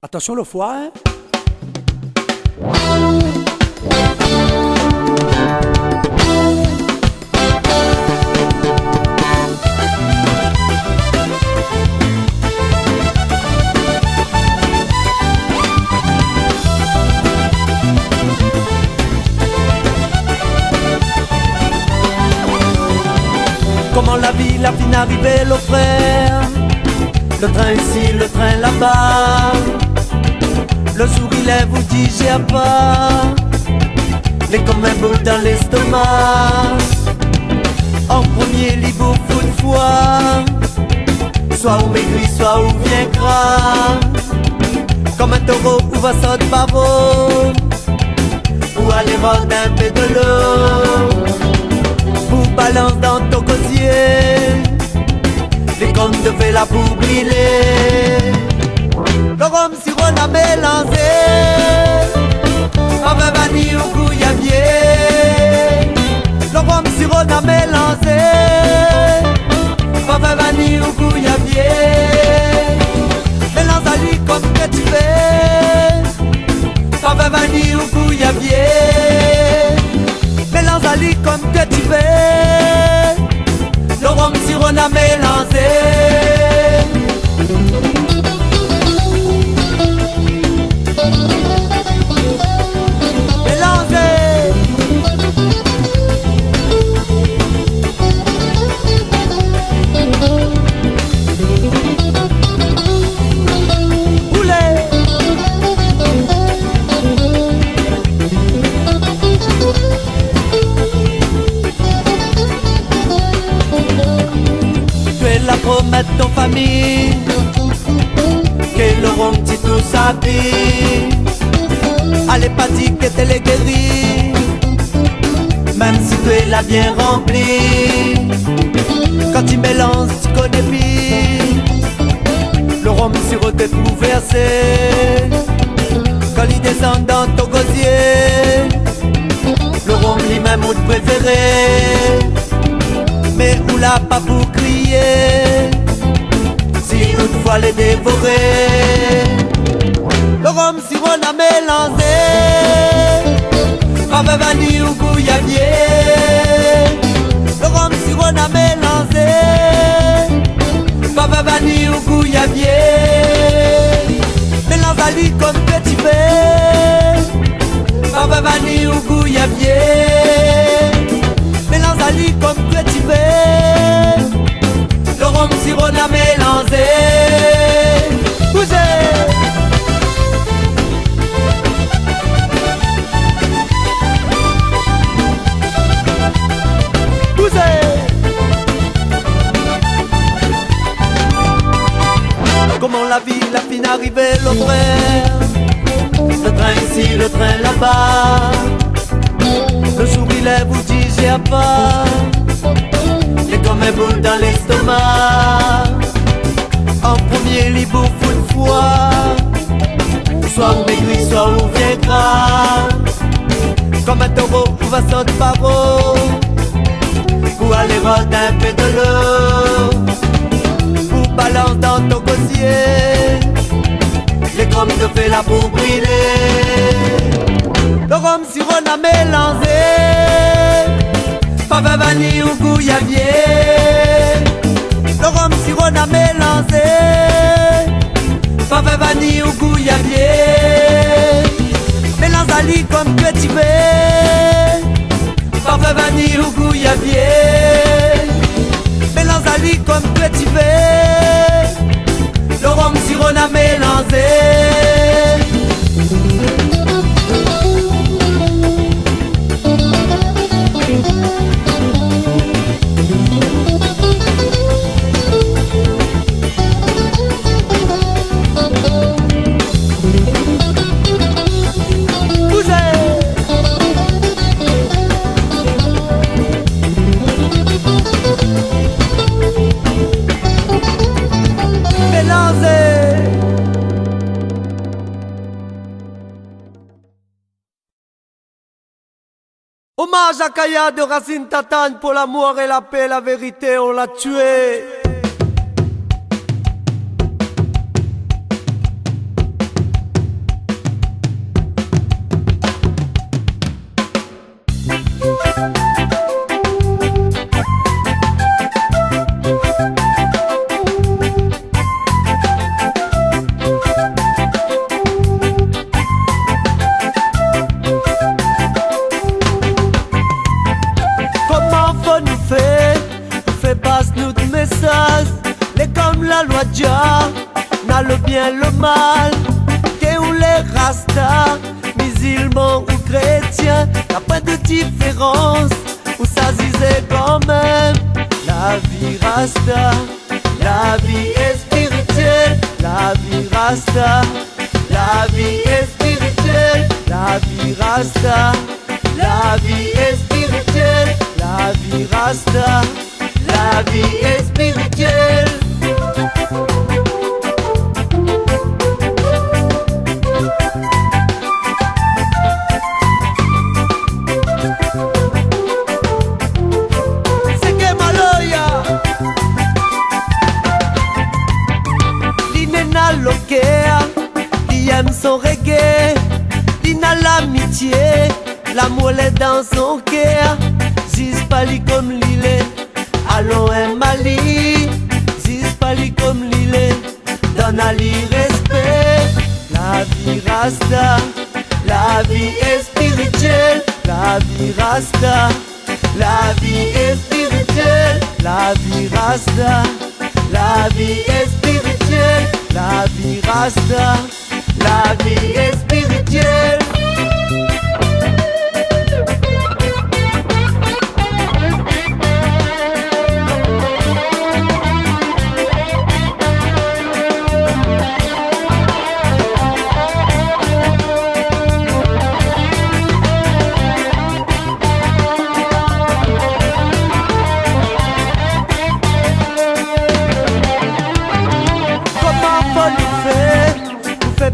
Attention le foie, hein. Comment la ville a fini arriver le frère. Le train ici, le train là-bas. Le sourire vous dit j'ai pas. Les comme un boule dans l'estomac. En premier lit vous fout de foi. Soit ou maigri, soit ou bien gras. Comme un taureau ou va sauter barreau. Ou aller rôder un peu de l'eau. Vous balance dans ton gosier. Les comptes de fait la pour brûler. Le rhum sirop a mélangé. Avec vanille au gouillabier. Le rhum sirop a mélangé. Avec vanille au gouillabier. Mélange à lui comme que tu fais. Avec vanille au gouillabier. Mélange à lui comme que tu fais. Le rhum sirop a mélangé. Promettre ton famille que le rhum t'y tout s'habille. Allez pas dire que t'es les guéris. Même si tu es la bien remplie. Quand tu mélanges, tu connais plus. Le rhum sirop t'est tout versé. Quand il descend dans ton gosier. Le rhum lui-même ou préféré. Mais où l'a pas pour crier. Si toutefois les dévorer. Le rhum sirop a mélangé. Avec vanille ou gouillabier. Le rhum sirop a mélangé. Avec vanille ou gouillabier. Mélange à lui comme que tu fais. Avec vanille ou gouillabier. Mélange à lui comme que tu fais. Le rhum sirop a mélangé. Bougez. Comment la ville a fini arriver le frère. Le train ici, le train là-bas. Le sourire vous dit j'ai pas. C'est comme un boule dans l'estomac. En premier lit vous fout de foi. Soit ou maigri, soit ou bien gras. Comme un taureau ou va sauter barreau. Ou aller rôder un peu de l'eau. Vous balance dans ton gosier. Les crumbs de fait la pour brûler. Le rhum sirop a mélangé. Avec vanille ou gouillabier. Le rhum sirop a mélangé. Avec vanille ou gouillabier. Mélange à lui comme que tu veux. Avec vanille ou gouillabier. Mélange à lui comme que tu veux. Le rhum sirop a mélangé. Hommage à Kaya de Racine Tatane pour l'amour et la paix, la vérité, on l'a tué. rasta, musulman ou chrétien, y'a pas de différence, où ça disait quand même. La vie rasta, la vie est spirituelle, la vie rasta, la vie est spirituelle, la vie rasta, la vie est spirituelle, la vie rasta, la vie est spirituelle. Il aime son reggae, il a l'amitié, l'amour est dans son cœur. Zis pali comme l'île, allons un Mali. Zis pali comme l'île, donne à lui respect. La vie rasta, la vie est spirituelle. La vie rasta, la vie est spirituelle. La vie rasta, la vie est spirituelle. La vie rasta, la vie est spirituelle.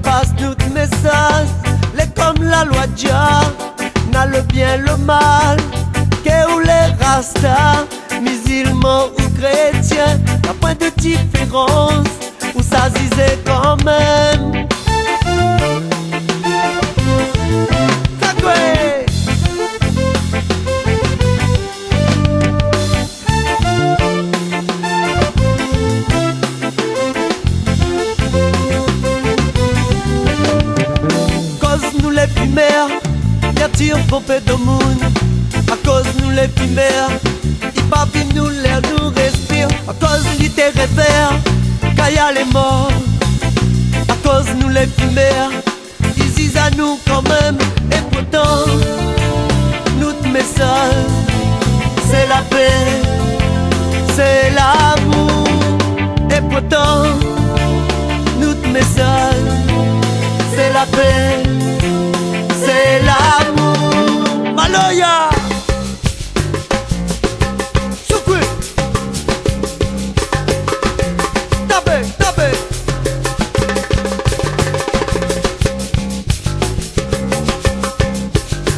Passe tout message, les comme la loi Jah, n'a le bien le mal, que ou les rastas, musulmans ou chrétiens, y'a point de différence, où ça disait quand même. Y'a tire pompé de monde, à cause nous les primaires, il pas vu nous l'air nous respire, à cause l'ité réfère, quand y'a les morts, à cause nous les primaires, ils disent à nous quand même, et pourtant, notre message, c'est la paix, c'est l'amour, et pourtant, notre message, c'est la paix. C'est l'amour, Maloya. Soukoué. Tape, tape.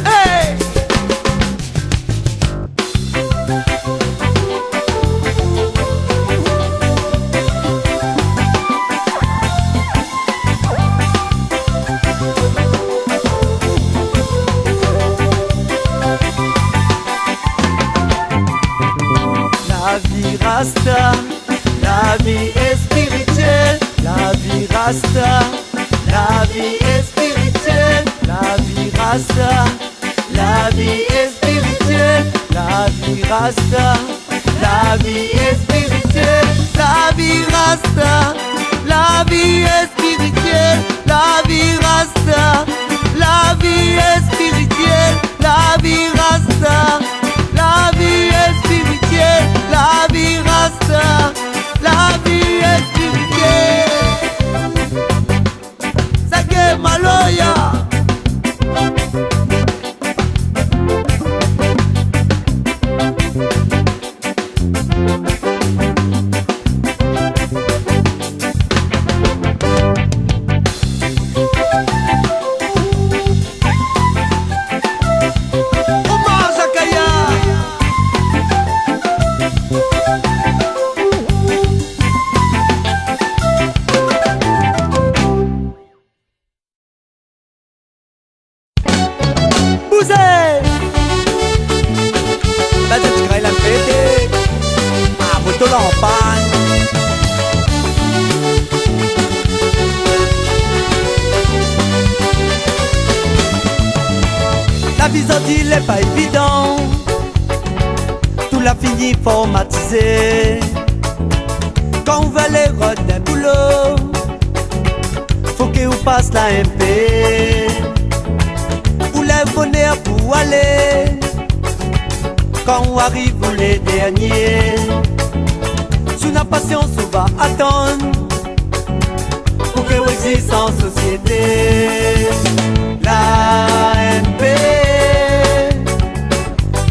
Hey. La vie rasta, la vie est spirituelle. La vie rasta, la vie est spirituelle. La vie rasta, la vie est spirituelle. La vie rasta, la vie est spirituelle. La vie rasta, la vie est spirituelle. La vie rasta, la vie est spirituelle. La vie rasta, la vie est spirituelle. La vie rasta, la vie est spirituelle. Sake Maloya. La vie il n'est pas évident, tout l'a fini formatisé. Quand on va les rods d'un boulot, faut que vous passe la MP. pour aller. Quand on arrive les derniers, sous la patience on va attendre pour que existe en société. La MP,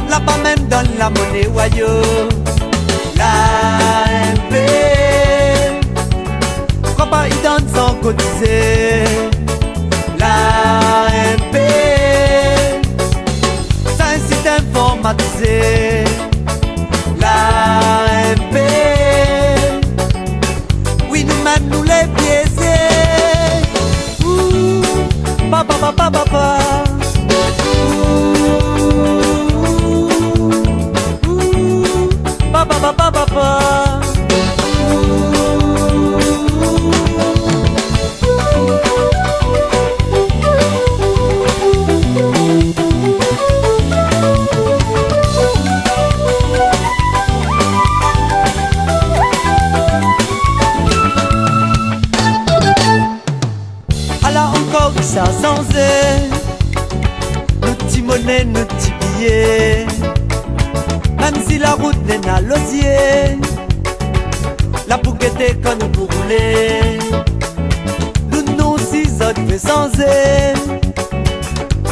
là-bas même donne la monnaie wayo. La MP, comment il donne sans cotiser. La MP, c'est un système formatisé. La MP, oui nous-mêmes nous les biaisés. Ouh, papa, papa, papa. Papa, papa, papa. Alors encore ça sans nos petits monnaies, nos petits billets. Même si la route n'est à l'osier, la bouquette qu'on nous pour rouler. Nous six autres fait sans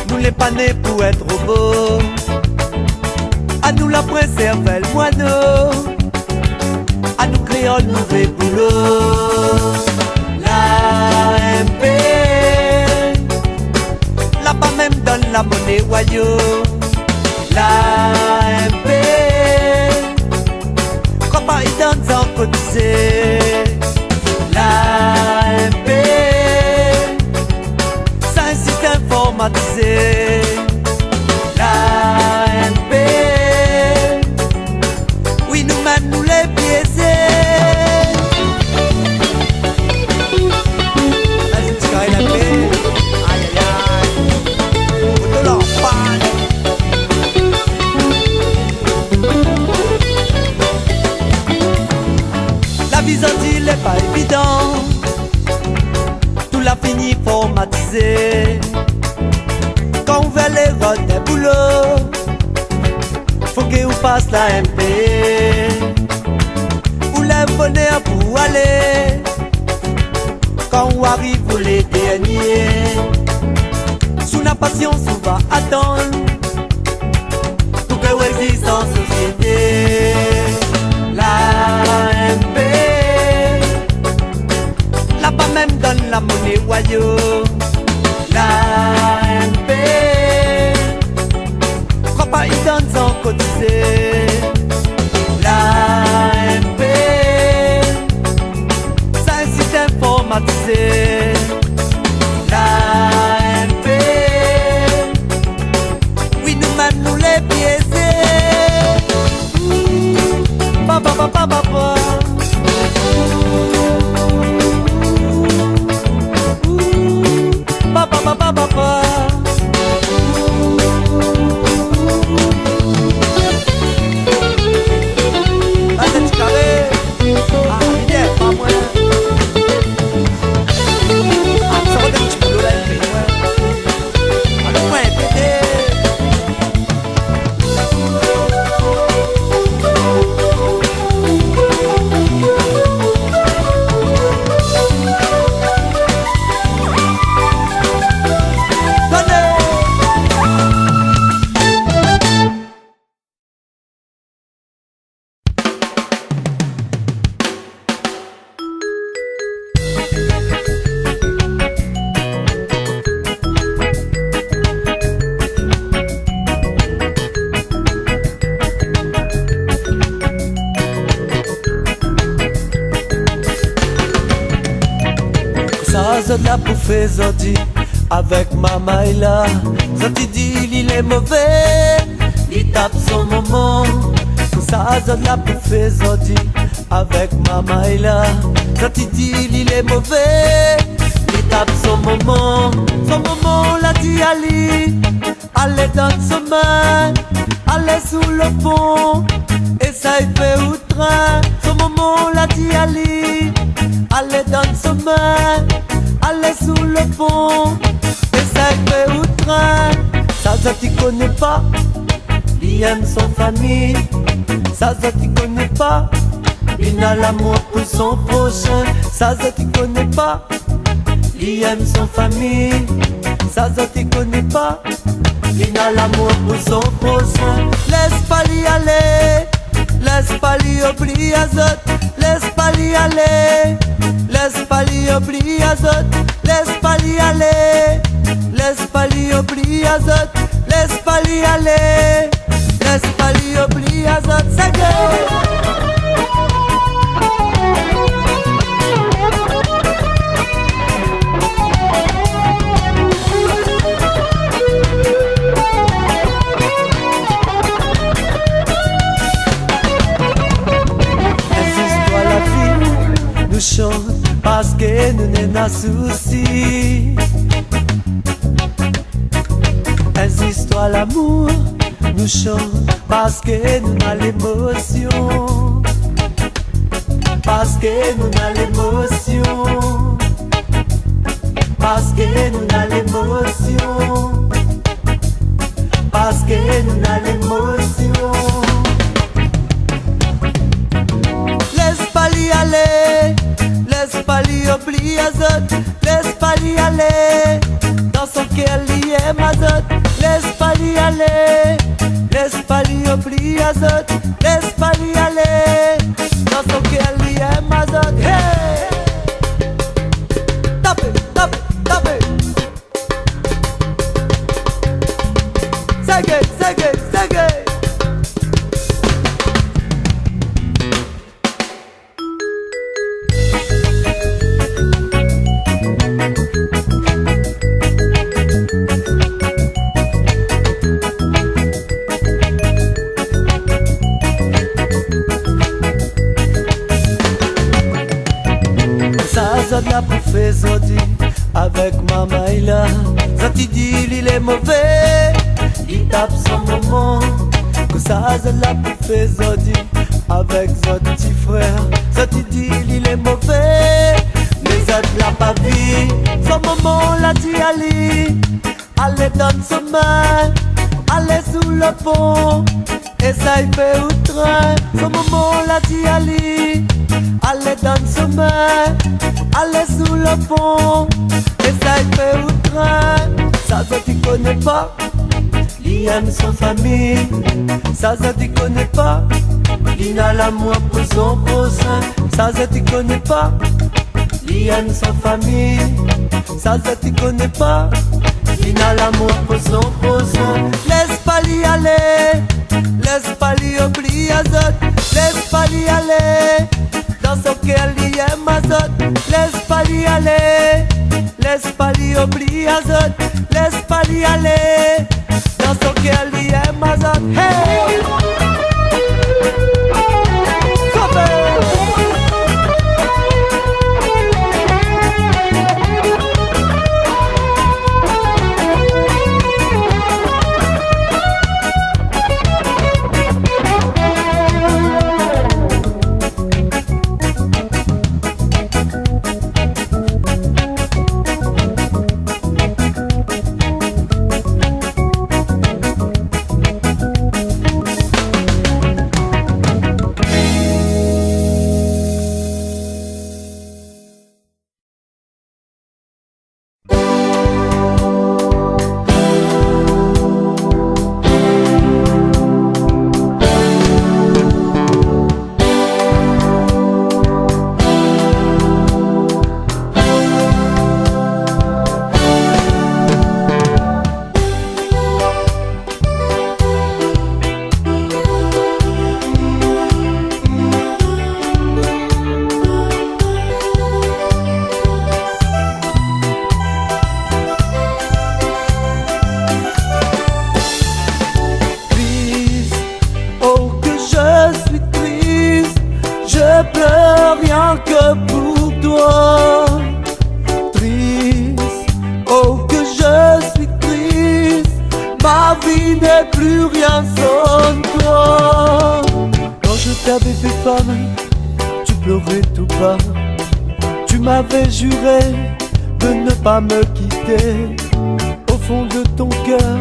nous les panés pour être robots. À nous la préserve le moineau, à nous créoles nous fait boulot. La MP, là-bas même donne la monnaie wayo. La MP, comment il donne sans cotiser. La MP, c'est un système formatisé. La MP, oui nous-mêmes nous les biaisés. Vas-y tu carré la paix. Aïe aïe aïe, de l'enfant. La vie sortie n'est pas évident, tout l'a fini formatisé. Quand on veut les routes des boulots, faut qu'on passe la MP. Ou les bonheurs pour aller, quand on arrive pour les derniers. Sous la patience on va attendre pour qu'on existe en société. La MP, là-bas même donne la monnaie wayo. La MP, crois pas il donne sans cotiser. La MP, c'est un système formatisé. La MP, oui nous-mêmes nous les biaisés. Papa, papa, papa. Papa, papa, papa. Vas-y, tu carré. Ah, viens, pas moi. Ah, ça va d'un petit boulot là, il fait, ouais. Ah, le point est pété. Zod la bouffée Zodi avec maman et là. Zodi dit il est mauvais, il tape son moment. Tout ça Zod la bouffée Zodi avec maman et là. Zodi dit il est mauvais, il tape son moment. Son moment l'a dit Ali, allez dans son main, allez sous le pont. Et ça il fait outre. Son moment l'a dit Ali, allez dans son main, allez sous le pont. Et ça fait outre. Ça ça t'y connaît pas, il aime son famille. Ça t'y connaît pas, il a l'amour pour son prochain. Ça t'y connaît pas, il aime son famille. Ça t'y connaît pas, il a l'amour pour son prochain. Laisse pas l'y aller, laisse pas l'y oublier à zot. Laisse pas l'y aller, laisse pas l'y oublier à zot. Laisse pas l'y aller, laisse pas l'y oublier à zot. Laisse pas l'y aller, laisse pas l'y oublier à zot. C'est nous chante parce que nous n'avons pas souci. Les histoires l'amour nous chante parce que nous avons l'émotion. Parce que nous avons l'émotion. Parce que nous avons l'émotion. Parce que nous avons l'émotion. Laisse pas l'y aller, laisse pas l'y oublier à zot. Laisse pas l'y aller, dans son cœur l'y aime à zot. Laisse pas l'y aller, laisse pas l'y oublier à zot. Laisse pas l'y aller, dans son cœur l'y aime à zot. Hey! Tape, tape, tape. C'est gay, c'est gay, c'est gay. Ça n'a pas fait zodi avec maman il a. Ça t'y dit il est mauvais, il tape son moment. Que ça n'a pas fait zodi avec son petit frère. Ça t'y dit il est mauvais, mais ça ne l'a pas vu. Son moment l'a dit Ali, allez donne son main, allez sous le pont. Et ça il fait outre. Son moment l'a dit Ali, allez donne son main, allez sous le pont. Et ça il fait outre. Ça t'y connaît pas, il aime son famille. Ça t'y connaît pas, il a l'amour pour son prochain. Ça t'y connaît pas, il aime son famille. Ça t'y connaît pas, il a l'amour pour son prochain. Laisse pas l'y aller, laisse pas l'y oublier à zot. Laisse pas l'y aller, dans son cœur l'y aime à zot. Laisse pas l'y aller, laisse pas l'y oublier à zot. Laisse pas l'y aller, dans son cœur l'y aime à zot. Hey! plus rien sans toi. Quand je t'avais fait femme, tu pleurais tout bas. Tu m'avais juré de ne pas me quitter. Au fond de ton cœur,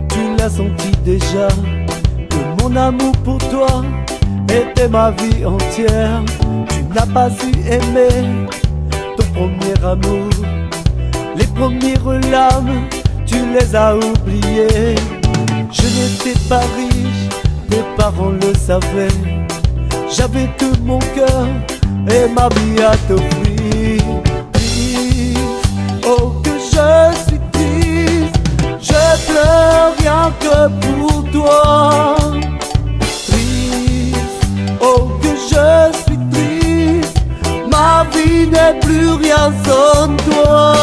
tu l'as senti déjà, que mon amour pour toi était ma vie entière. Tu n'as pas su aimer ton premier amour, les premières larmes, tu les as oubliées. Je n'étais pas riche, tes parents le savaient. J'avais tout mon cœur et ma vie à t'offrir. Triste, oh que je suis triste, je pleure rien que pour toi. Triste, oh que je suis triste, ma vie n'est plus rien sans toi.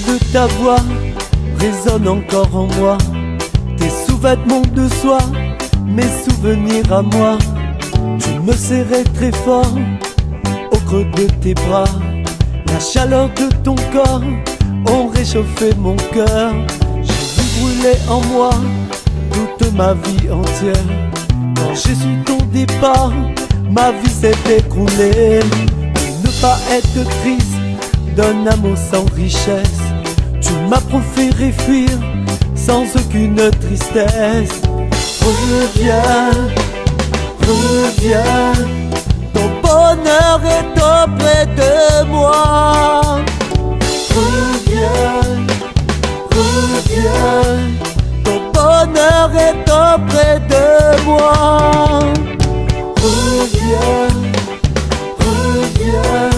De ta voix résonne encore en moi, tes sous-vêtements de soie, mes souvenirs à moi. Tu me serrais très fort au creux de tes bras, la chaleur de ton corps ont réchauffé mon cœur. J'ai vu brûler en moi toute ma vie entière. Quand j'ai su ton départ, ma vie s'est écroulée. Pour ne pas être triste d'un amour sans richesse, tu m'as préféré fuir sans aucune tristesse. Reviens, reviens, ton bonheur est auprès de moi. Reviens, reviens, ton bonheur est auprès de moi. Reviens, reviens,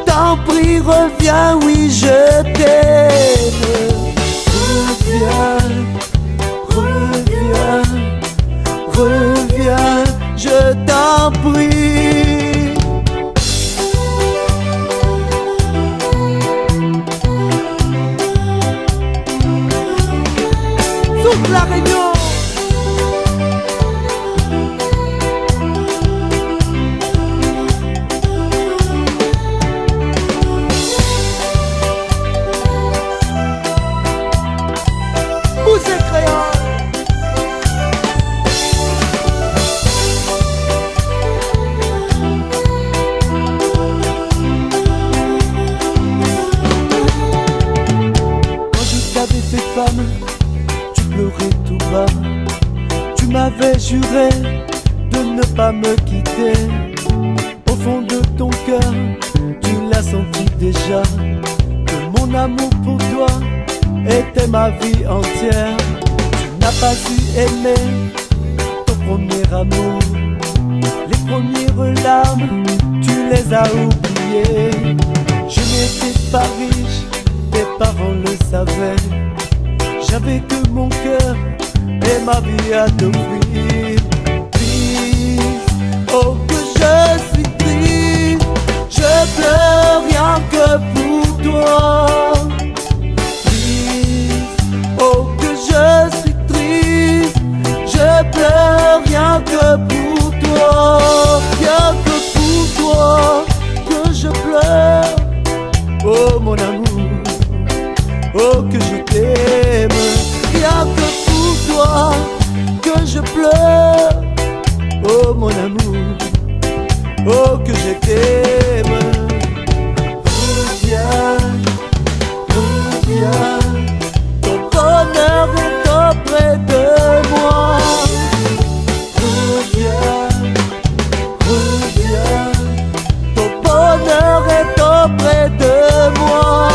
t'en prie, reviens, oui, je t'aime. Reviens, reviens, reviens, je t'en prie. Toute la Réunion. Femme, tu pleurais tout bas, tu m'avais juré de ne pas me quitter. Au fond de ton cœur, tu l'as senti déjà, que mon amour pour toi était ma vie entière. Tu n'as pas su aimer ton premier amour, les premières larmes, tu les as oubliées. Je n'étais pas riche, tes parents le savaient. J'avais que mon cœur et ma vie à t'offrir. Triste, oh que je suis triste, je pleure rien que pour toi. Triste, oh que je suis triste, je pleure rien que pour toi. Rien que pour toi que je pleure, oh mon amour, oh que je t'aime. Rien que pour toi que je pleure, oh mon amour, oh que je t'aime. Reviens, reviens, ton bonheur est auprès de moi. Reviens, reviens, ton bonheur est auprès de moi.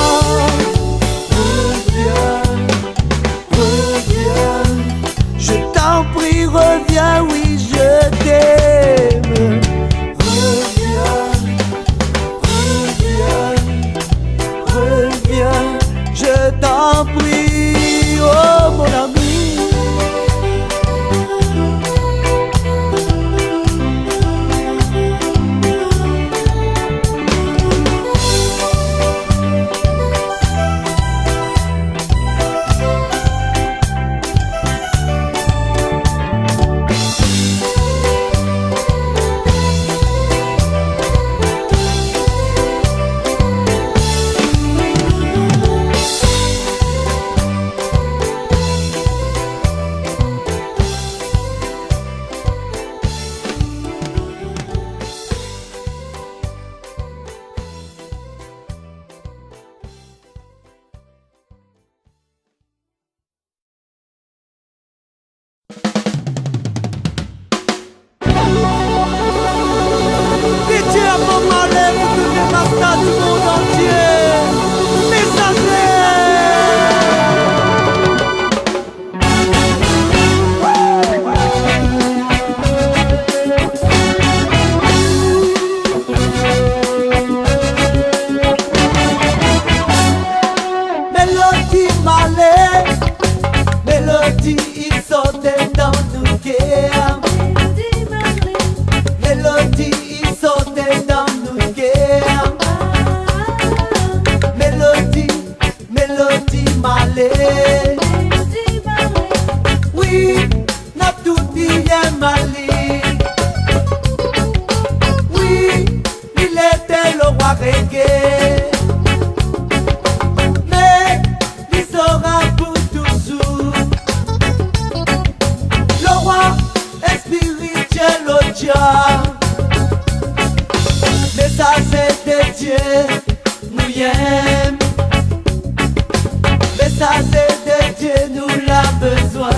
rien. Message de Dieu, nous l'a besoin.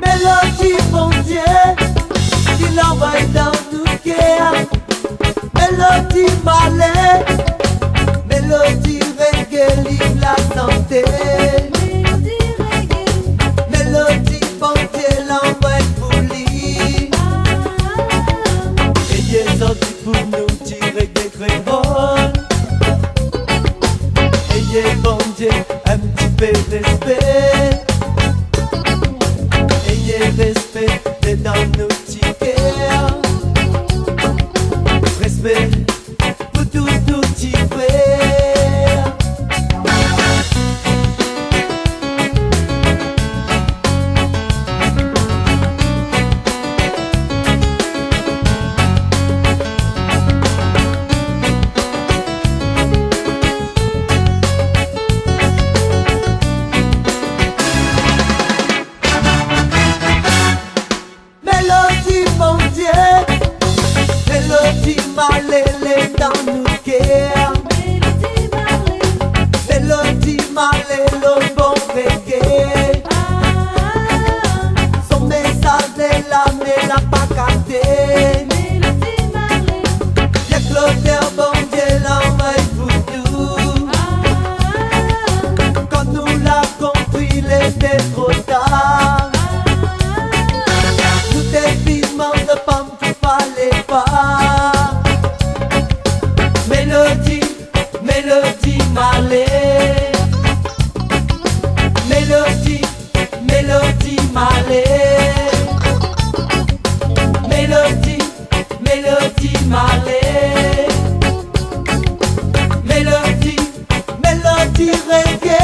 Mélodie, bon Dieu, qui l'envoie dans nos cœurs. Mélodie, malais, mélodie, reggae, livre la santé. Mélodie, bon Dieu, l'envoie pour lui. Et il est sorti pour nous tirer des créoles. Et il est bon Dieu, un petit peu de respect. Respect dans nos petits cœurs. Respect pour tous nos petits frères. Mélodie, bon Dieu, mélodie malée dans nos cœurs. Mélodie malée, le bon reggae. Son message est là, mais l'a pas capté. Y'a que l'auteur, bon Dieu, l'envoie pour nous. Quand nous l'a compris, il était trop tard. De pommes qu'il fallait pas. Mélodie, mélodie malée. Mélodie, mélodie malée. Mélodie, mélodie malée. Mélodie, mélodie reggae.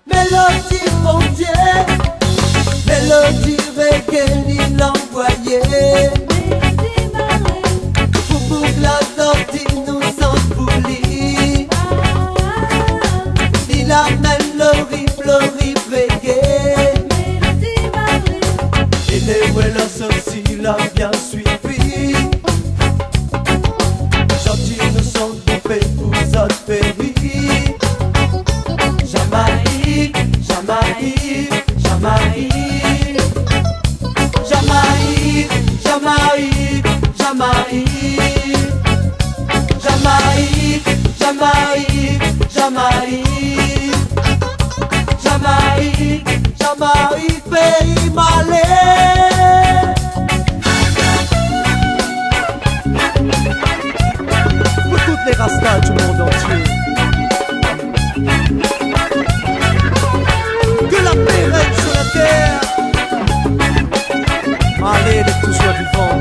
Mélodie, mon Dieu, mélodie reggae, il envoyait. Pour la sortie, nous sommes poulis. Il amène le riff reggae. Et les Wellers aussi l'a bien suivi. Gentil, nous sommes coupés pour autres pays. Jamaïque, Jamaïque, Jamaïque. Jamaïque, Jamaïque, Jamaïque. Jamaïque, Jamaïque, Jamaïque. Jamaïque, Jamaïque, pays malais. Pour toutes les rastas du monde entier. Que la paix règne sur la terre. Malais de tous soient vivants.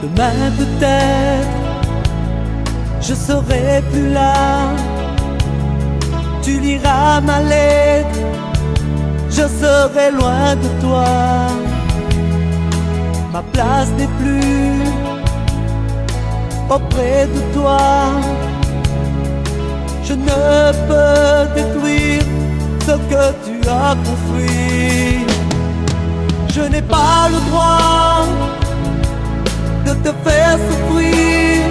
Demain peut-être je serai plus là. Tu liras ma lettre, je serai loin de toi. Ma place n'est plus auprès de toi. Je ne peux détruire ce que tu as construit. Je n'ai pas le droit de te faire souffrir.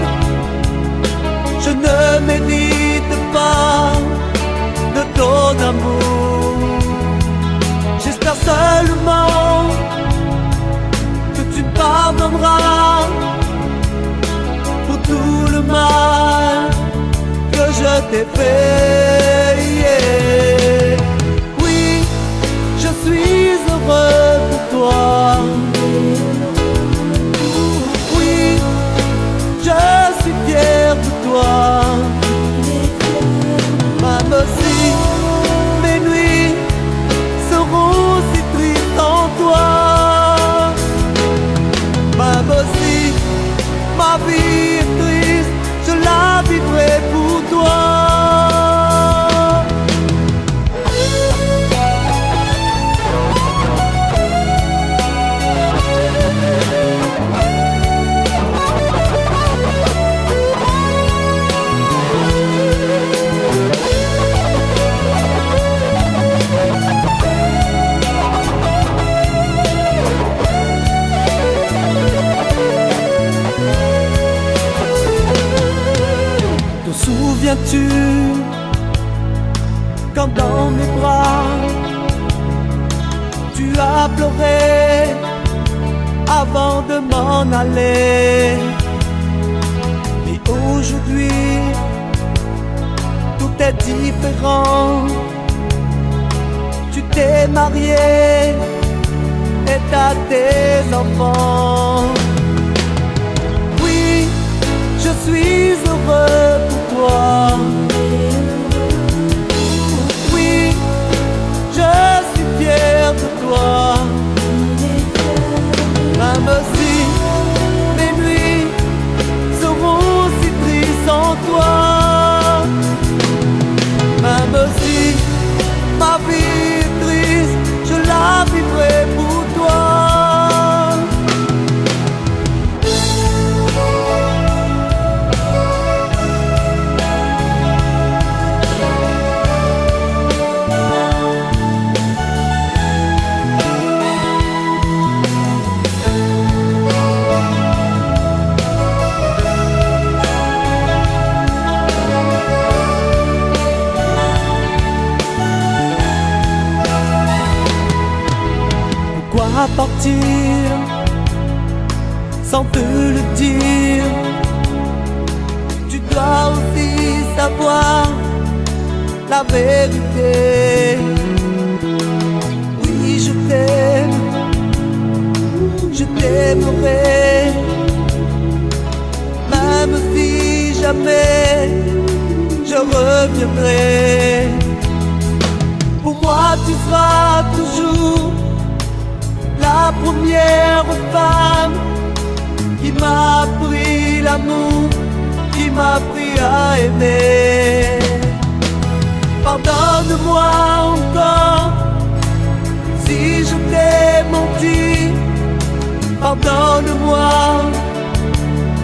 Je ne mérite pas de ton amour. J'espère seulement que tu me pardonneras pour tout le mal que je t'ai fait. Yeah. Oui, je suis heureux pour toi. Oui, je suis fier de toi. Même si mes nuits seront si tristes en toi, même si ma vie est triste, je la vivrai pour toi. Te souviens-tu quand dans mes bras tu as pleuré avant de m'en aller? Mais aujourd'hui tout est différent. Tu t'es marié et t'as tes enfants. Oui, je suis heureux pour toi. Oui, je suis fier de toi. Même si mes nuits seront si tristes sans toi, même si ma vie est triste, je la vivrai pour toi. Pourquoi partir sans te le dire? Tu dois aussi savoir la vérité. Oui, je t'aime, je t'aimerai, même si jamais je reviendrai. Pour moi tu seras toujours la première femme qui m'a appris l'amour, qui m'a appris à aimer. Pardonne-moi encore si je t'ai menti. Pardonne-moi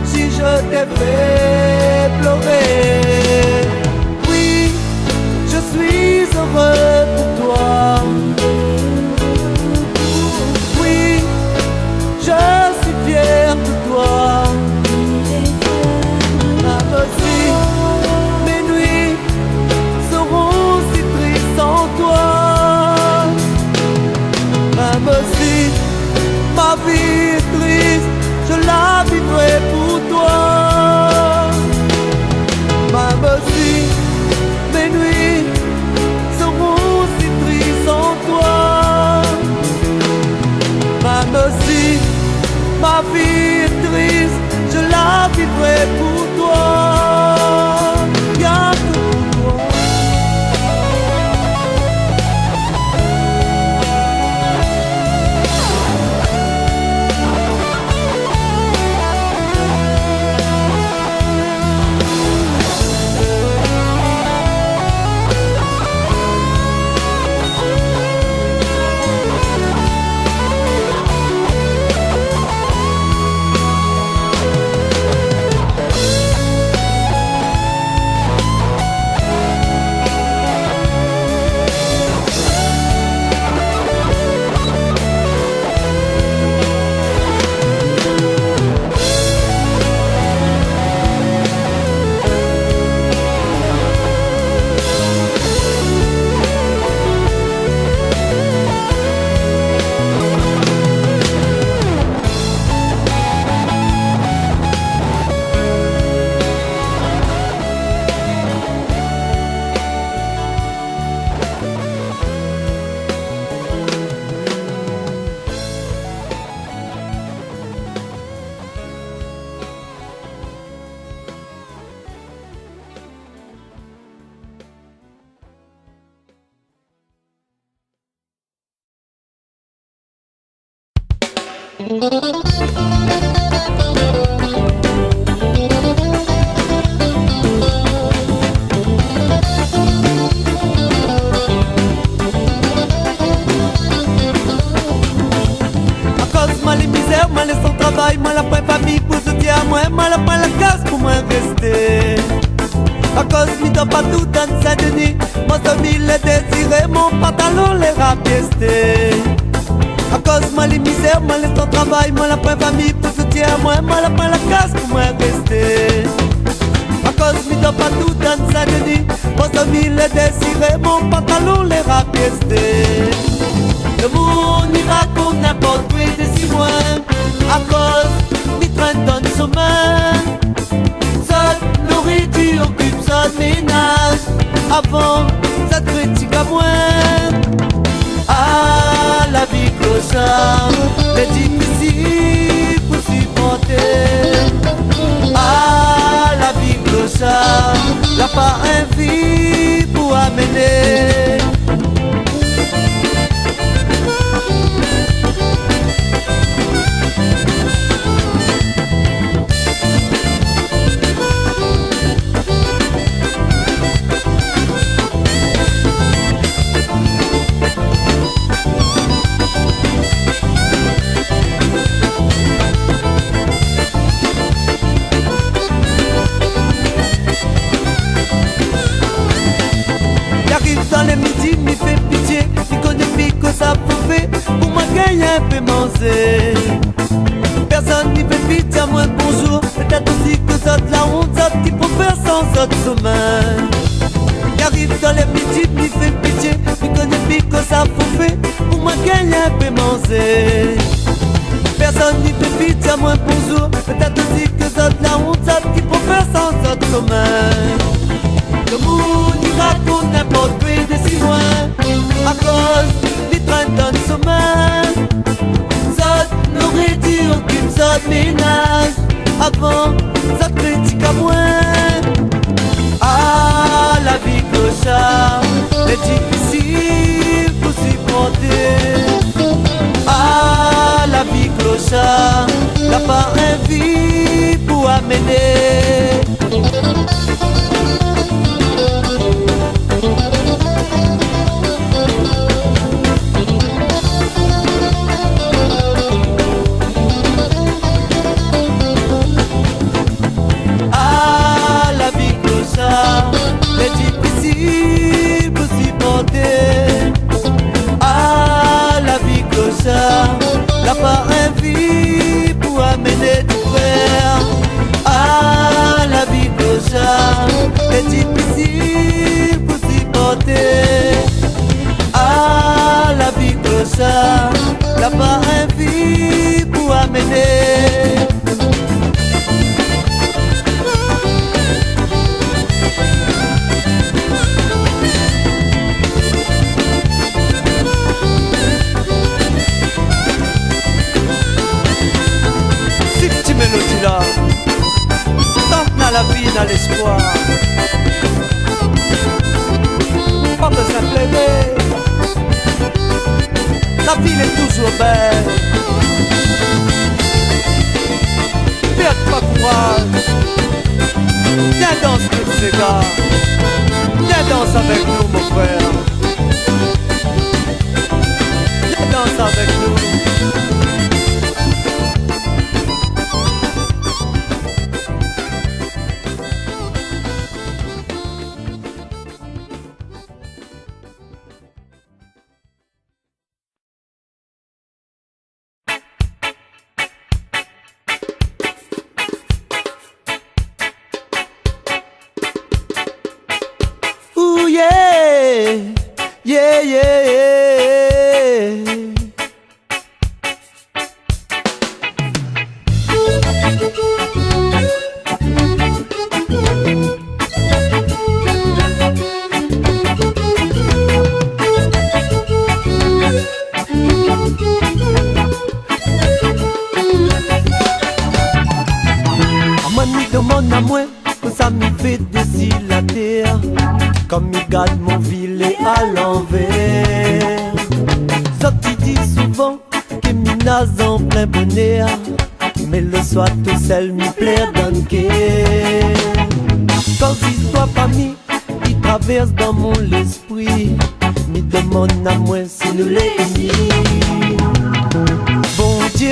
si je t'ai fait pleurer. Oui, je suis heureux pour toi. Oui, je suis fier de toi. Même si mes nuits seront si tristes sans toi, même si ma vie est triste, je la Moi laisse son travail, moi la point famille pour soutien moi la point la casse pour moi rester. À cause m'y donne pas tout dans Saint-Denis, mon famille les désiré, mon pantalon les rapiesté. À cause moi les misères, moi laisse son travail, moi la point famille pour soutien moi la point la casse pour moi rester. À cause m'y donne pas tout dans Saint-Denis, mon famille les désiré, mon pantalon les rapiesté. Le monde y raconte n'importe où de si loin. À cause du train dans le sommeil. Seule nourriture occupe son ménage. Avant, ça te critique à moins. Ah, la vie clochard, c'est difficile pour supporter. Ah, la vie clochard, y'a pas un vie pour amener. Dans les midi, m'y fait pitié, il connaît plus que ça faut faire pour moi gagner un peu manger. Personne n'y fait pitié à moi bonjour, peut-être aussi que ça de la honte, ça qui peut faire sans autre sommeil. Il arrive dans les midi, m'y fait pitié, il connaît plus que ça faut faire pour moi gagner un peu manger. Personne n'y fait pitié à moi bonjour, peut-être aussi que ça de la honte, ça qui peut faire sans autre sommeil. Le monde y raconte n'importe où de si loin. À cause du train dans le sommeil. Ça nourriture occupe ça ménage. Avant, ça critique à moins. Ah, la vie clochard est difficile pour supporter. Ah, la vie clochard n'a pas un vie pour amener. C'est difficile pour supporter. Ah, la vie clochard n'a pas un vie pour amener du frère. Ah, la vie clochard est difficile pour supporter. Ah, la vie clochard n'a pas un vie pour amener. Mélodie là, tant dans la vie, dans l'espoir. Pas besoin de plaider. La ville est toujours belle. Perds pas courage. Viens danser tous ces gars. Viens danser avec nous mon frère. Viens danser avec nous. Yeah, yeah, yeah. Moi, demande à moi, que ça me fait d'ici la terre. Comme il garde mon ville à l'envers. Ça qui dit souvent que minas en plein bonheur, mais le soir tout seul m'y plaire dans cœur. Quand l'histoire famille qui traverse dans mon esprit, me demande à moi si nous les unis. Bon Dieu,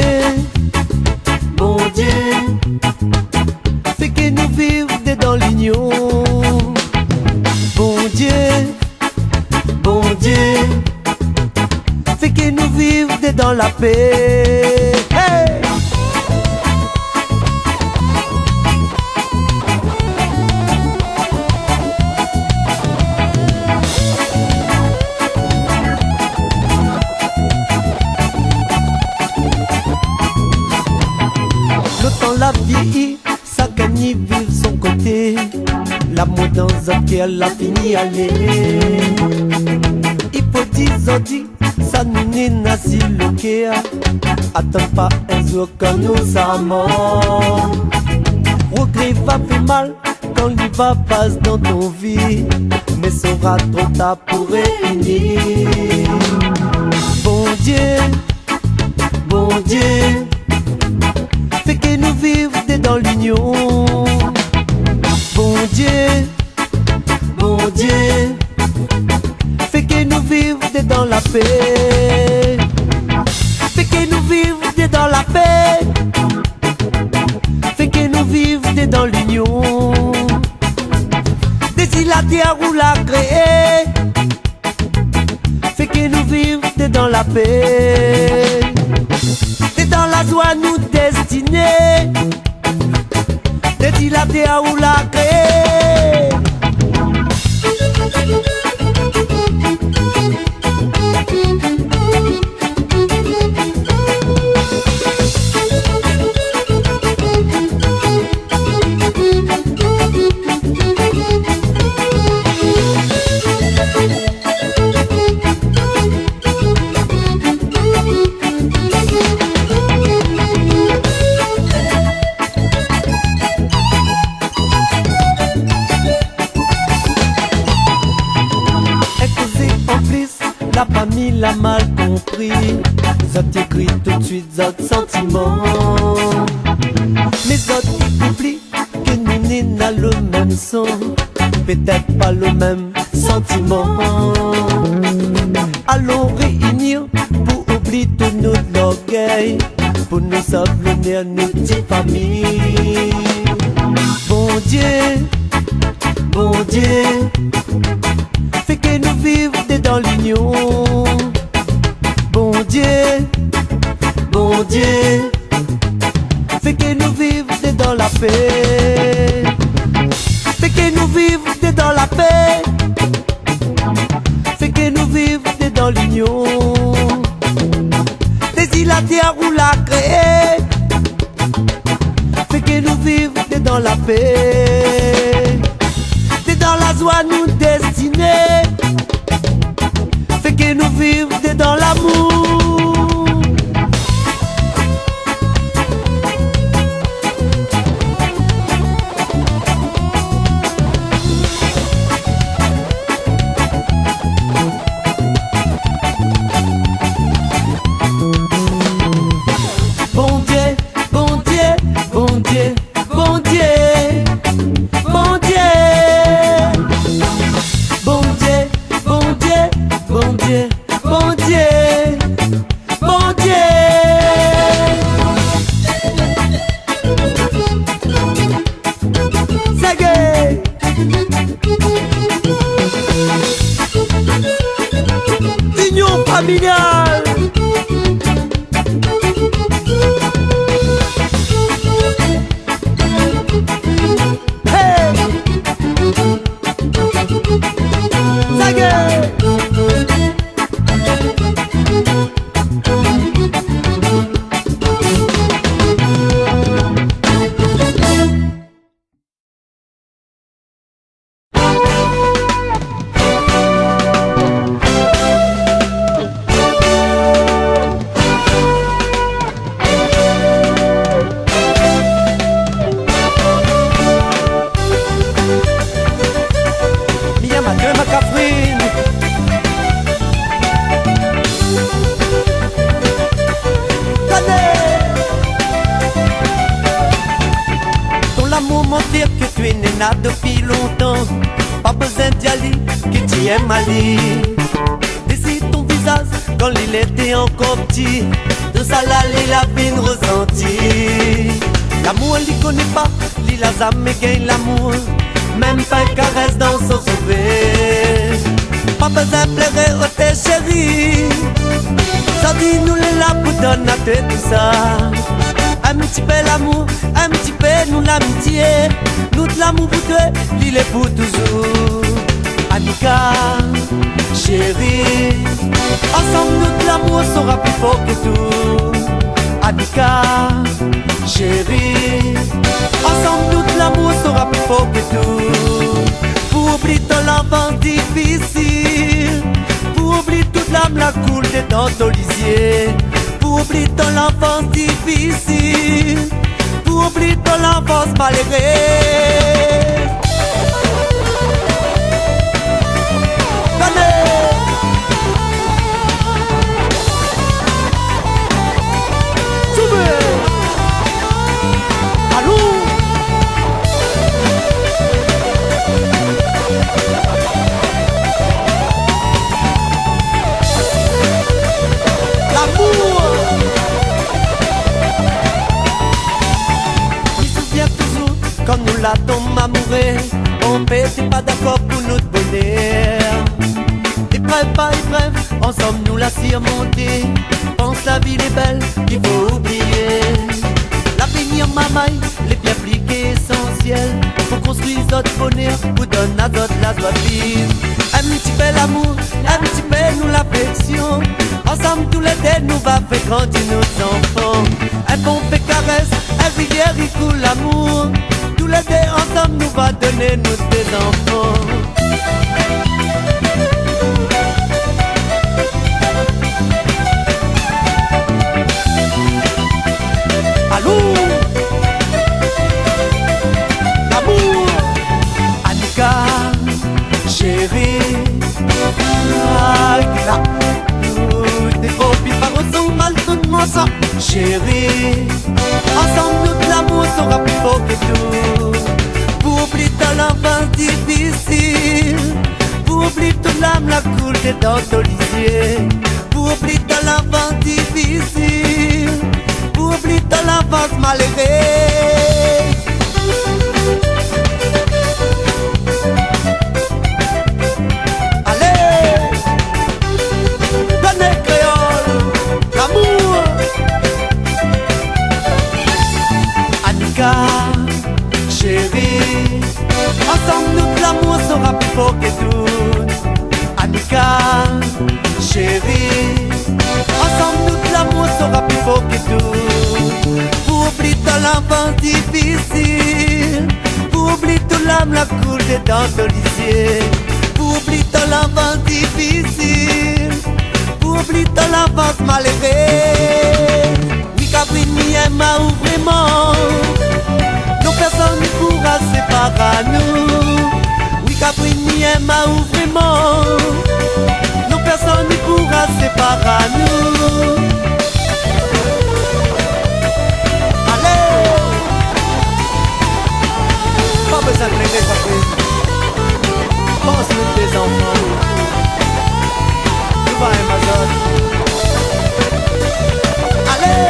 fait que nous vivons dans l'union. Bon Dieu, fait que nous vivons dans la paix. Hey! Le temps l'a vieilli, ça gagne vivre son côté. L'amour dans un cœur l'a fini aller. Il faut dire, ça nous n'est si le cœur. Attends pas un jour quand nous amons. Regret va faire mal quand il va passer dans ton vie, mais sera trop tard pour réunir. Bon Dieu, fait que nous vivons dans l'union. Bon Dieu, fait que nous vivons dans la paix. Fait que nous vivons dans la paix. Fait que nous vivons dans l'union. D'ici la terre où la créé, fait que nous vivons dans la paix. Et dans la joie nous destinés, d'ici la terre où la créé. La famille l'a mal compris, ça t'écrit tout de suite d'autres sentiments. Mais autres qui oublient que nous n'avons le même son, peut-être pas le même sentiment. Allons réunir pour oublier tout notre orgueil, pour nous souvenir nos petites familles. Bon Dieu, fait que nous vivons dans l'union. Bon Dieu, fait que nous vivons dans la paix. Fait que nous vivons dans la paix. Fait que nous vivons dans l'union. D'ici la terre où la créé, fait que nous vivons dans la paix. Dans la joie nous destinés, fait que nous vivons dans l'amour. Bon Dieu, bon Dieu, bon Dieu, bon Dieu, bon Dieu. Bon Dieu, bon Dieu, bon Dieu, bon Dieu. l'amour mentir que tu es néna depuis longtemps. Pas besoin d'y aller, que tu aimes aller. Décide ton visage quand il était encore petit. De ça là, il a bien ressenti. L'amour, il connaît pas, il a jamais gagné l'amour. Même pas une caresse dans son sauvé. Pas besoin de pleurer, oh tes chéris. Ça dit nous les là pour donner à toi tout ça. Un petit peu l'amour, un petit peu nous l'amitié. Nous de l'amour pour toi, il est pour toujours. Annika, chérie, ensemble nous de l'amour sera plus fort que tout. Annika, chérie, ensemble nous de l'amour sera plus fort que tout. Pour oublier ton enfance difficile, pour oublier toute l'âme la coule dans ton lisier. Pour oublier ton enfance difficile, pour oublier ton enfance malheureuse. Comme nous la tombe amoureux, on n'était pas d'accord pour notre bonheur. Épreuve par épreuve, ensemble nous la surmonter. Pense la vie est belle, il faut oublier. L'avenir m'amaille, les bien plus qu'essentiel. Faut construire notre bonheur, pour donner à d'autres la joie de vivre. Un petit peu l'amour, un petit peu nous l'affection. Ensemble tous les deux nous va faire grandir nos enfants. Un bon peu caresse, un rivière il coule l'amour. Tous les deux ensemble nous va donner nos deux enfants. Allô, l'amour, Annika, chérie, là, tes copines par son mal tout le monde ça, chérie. Ensemble nous de l'amour sera plus fort que tout. Pour oublier ton enfance difficile, pour oublier toute l'âme la coule dans ton lisier. Pour oublier ton enfance difficile, pour oublier ton enfance malheureuse. Allez, donnez créole, l'amour. Annika, chérie, ensemble nous de l'amour sera plus fort que tout. Annika, chérie, ensemble nous de l'amour sera plus fort que tout. Pour oublier ton enfance difficile, pour oublier toute l'âme la coule dans ton lisier. Pour oublier ton enfance difficile, pour oublier ton enfance malheureuse. Oui, Cabrine, m'y aime ou vraiment. Non, personne ne pourra séparer nous. Oui, Cabrine, m'y aime ou vraiment. Non, personne ne pourra séparer nous. Allez, pas besoin de plaider, Cabrine. Pense-nous tes enfants. Tu vas Amazon. Allez.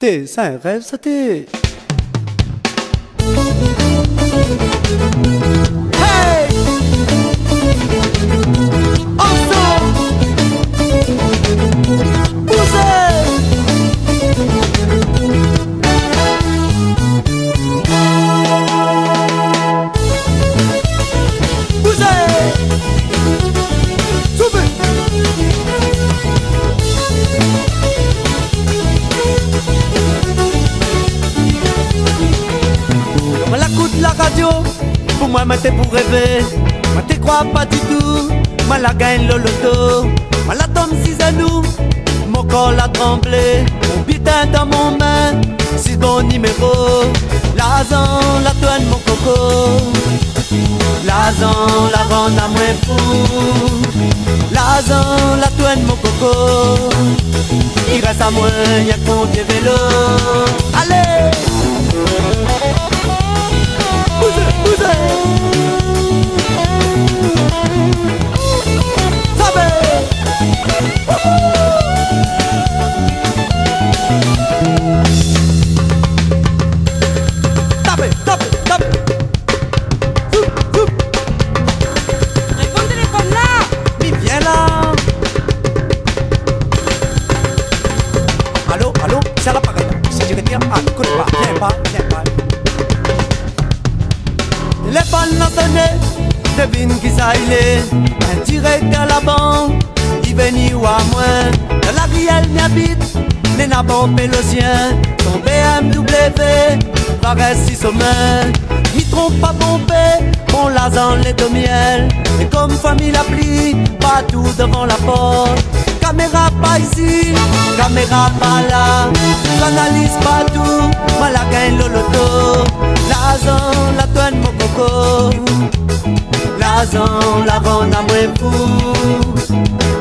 C'est un rêve, ça t'est. Hey! Ensemble! Bousez! Bousez! Souvez! yo, pour moi, t'es pour rêver. Moi, t'es crois pas du tout. Moi, la gagne le loto. Moi, la tombe 6 à nous. Mon corps l'a tremblé. Mon butin dans mon main. 6 bon numéro. L'argent, la douane, mon coco. L'argent, la rend à moins fou. L'argent, la douane, mon coco. Il reste à moi, y'a qu'on des vélos. Allez! Bougez, bougez! Tapez, tapez, tapez! Répondez comme là! Mais viens là! Allô, allô, c'est à l'appareil. Si je retire, ah, écoute pas, viens pas, viens pas. Téléphone l'a sonné, devine qui ça il est. Un direct à la banque, il venu ou à moi. Dans la vie elle m'habite, les n'a bombé le sien. Son BMW, va rester sommet. Il trompe pas pompé, on l'a dans les deux miel. Et comme famille la plie, partout devant la porte. Caméra pas ici, caméra pas là. J'analyse partout, moi la gagne le loto. L'argent, la douane, mon coco. L'argent, la rend à moi fou.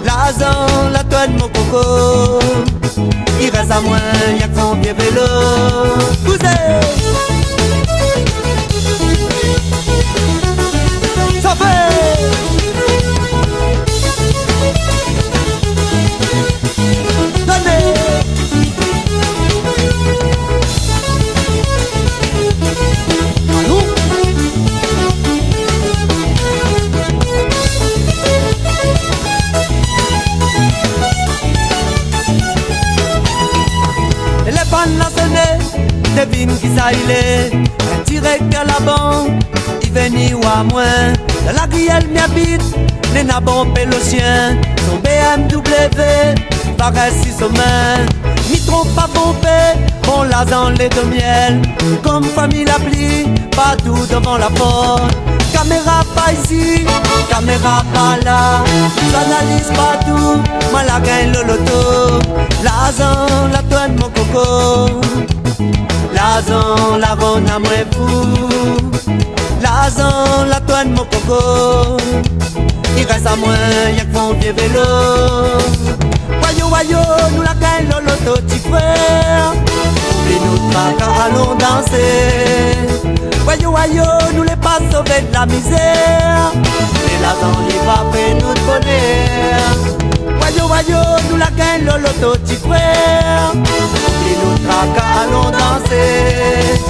L'argent, la douane, mon coco. Il reste à moi, y'a qu'on vieux vélo. Bouzez! Ça fait! Donnez! Allô? Téléphone l'a sonné, devine qui ça il est. Un direct à la banque, il venu ou à moi. Dans la grielle m'habite, les nabons paient le sien. Son BMW, pareil si sommet. M'y trompe pas pompé, on l'a dans les deux miel. Comme famille la plie, partout devant la porte. Caméra pas ici, caméra pas là. J'analyse partout, moi la gagne le loto. L'argent, la douane, mon coco. L'argent, la rend à moi fou. L'argent, la douane, mon coco. Il reste à moi, y'a que mon vieux vélo. Wayo, wayo, nous la gagne le loto, petit frère. Et nous tracas, allons danser. Wayo, wayo, nous les pas sauvés de la misère. Et l'argent, il va faire nous de bonheur. Wayo, wayo, nous la gagne le loto, petit frère. Et nous tracas, allons danser.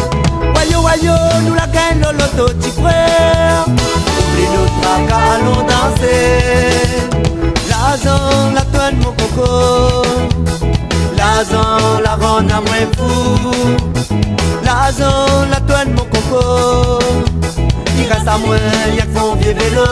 Wayo, wayo, nous la gagne le loto, petit frère. Et nous tracas, allons danser. L'argent, la douane, mon coco. L'argent, la rend à moi fou. L'argent, la douane, mon coco. Il reste à moi, y'a que mon vieux vélo.